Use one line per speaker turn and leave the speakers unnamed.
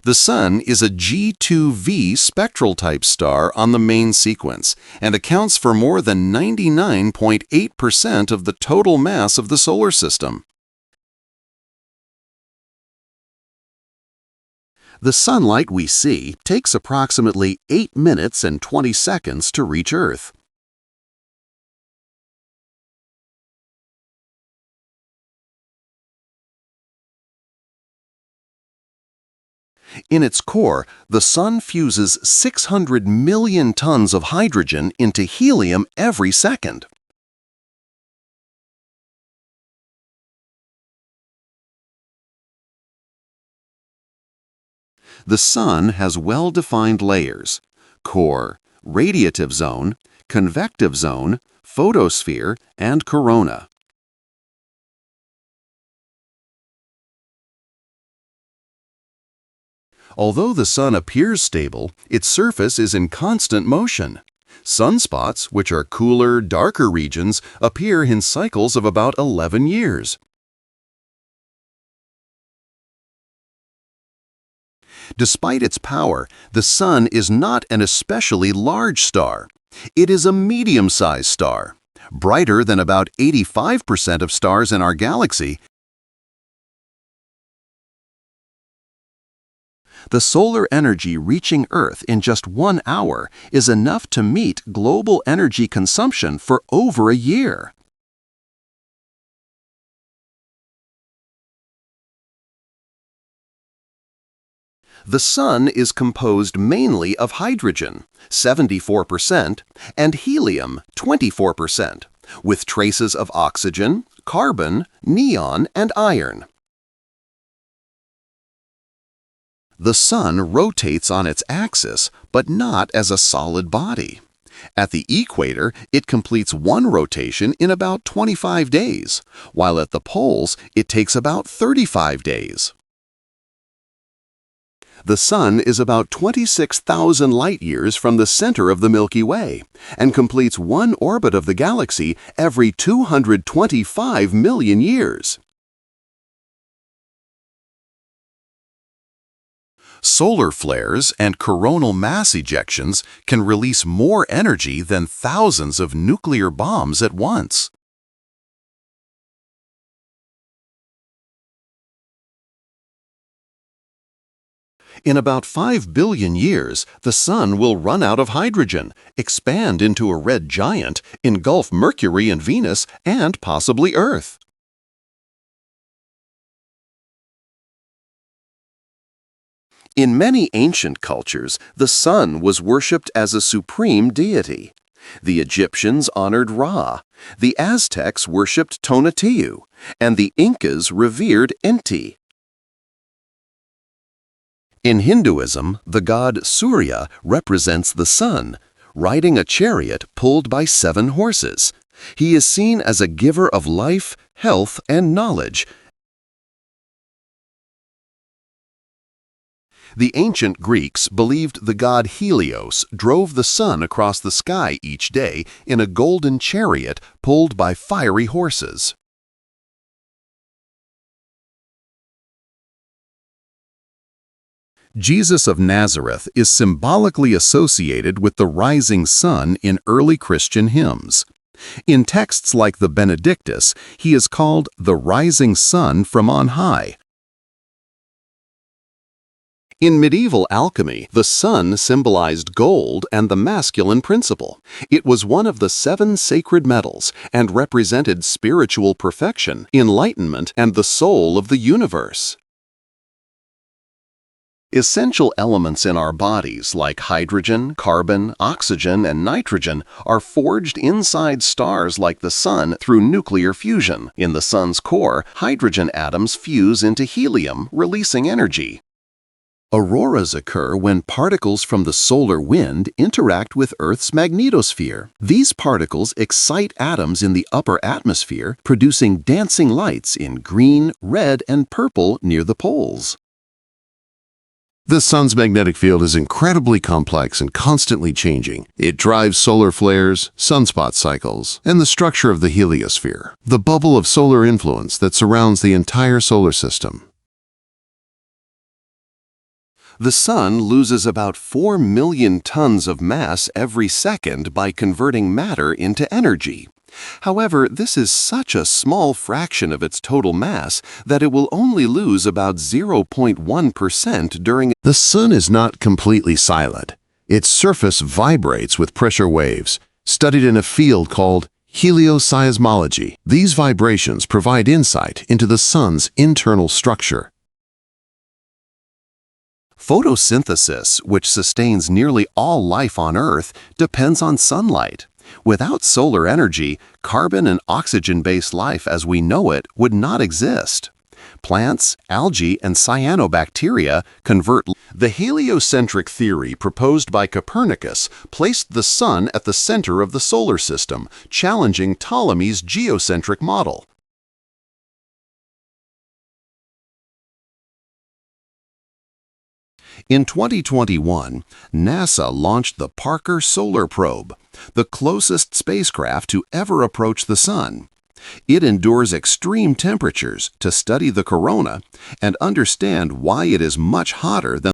The Sun is a G2V spectral type star on the main sequence and accounts for more than 99.8% of the total mass of the solar system. The sunlight we see takes approximately 8 minutes and 20 seconds to reach Earth. In its core, the Sun fuses 600 million tons of hydrogen into helium every second. The Sun has well-defined layers: core, radiative zone, convective zone, photosphere, and corona. Although the Sun appears stable, its surface is in constant motion. Sunspots, which are cooler, darker regions, appear in cycles of about 11 years. Despite its power, the Sun is not an especially large star. It is a medium-sized star, brighter than about 85% of stars in our galaxy. The solar energy reaching Earth in just 1 hour is enough to meet global energy consumption for over a year. The Sun is composed mainly of hydrogen, 74%, and helium, 24%, with traces of oxygen, carbon, neon, and iron. The Sun rotates on its axis, but not as a solid body. At the equator, it completes one rotation in about 25 days, while at the poles, it takes about 35 days. The Sun is about 26,000 light-years from the center of the Milky Way and completes one orbit of the galaxy every 225 million years. Solar flares and coronal mass ejections can release more energy than thousands of nuclear bombs at once. In about 5 billion years, the Sun will run out of hydrogen, expand into a red giant, engulf Mercury and Venus, and possibly Earth. In many ancient cultures, the Sun was worshipped as a supreme deity. The Egyptians honored Ra, the Aztecs worshipped Tonatiuh, and the Incas revered Inti. In Hinduism, the god Surya represents the Sun, riding a chariot pulled by 7 horses. He is seen as a giver of life, health, and knowledge. The ancient Greeks believed the god Helios drove the Sun across the sky each day in a golden chariot pulled by fiery horses. Jesus of Nazareth is symbolically associated with the rising sun in early Christian hymns. In texts like the Benedictus, he is called the rising sun from on high. In medieval alchemy, the sun symbolized gold and the masculine principle. It was one of the 7 sacred metals and represented spiritual perfection, enlightenment, and the soul of the universe. Essential elements in our bodies like hydrogen, carbon, oxygen, and nitrogen are forged inside stars like the Sun through nuclear fusion. In the Sun's core, hydrogen atoms fuse into helium, releasing energy. Auroras occur when particles from the solar wind interact with Earth's magnetosphere. These particles excite atoms in the upper atmosphere, producing dancing lights in green, red, and purple near the poles. The Sun's magnetic field is incredibly complex and constantly changing. It drives solar flares, sunspot cycles, and the structure of the heliosphere, the bubble of solar influence that surrounds the entire solar system. The Sun loses about 4 million tons of mass every second by converting matter into energy. However, this is such a small fraction of its total mass that it will only lose about 0.1% during. The Sun is not completely silent. Its surface vibrates with pressure waves, studied in a field called Helios. These vibrations provide insight into the Sun's internal structure. Photosynthesis, which sustains nearly all life on Earth, depends on sunlight. Without solar energy, carbon and oxygen-based life as we know it would not exist. Plants, algae, and cyanobacteria convert. The heliocentric theory proposed by Copernicus placed the Sun at the center of the solar system, challenging Ptolemy's geocentric model. In 2021, NASA launched the Parker Solar Probe, the closest spacecraft to ever approach the Sun. It endures extreme temperatures to study the corona and understand why it is much hotter than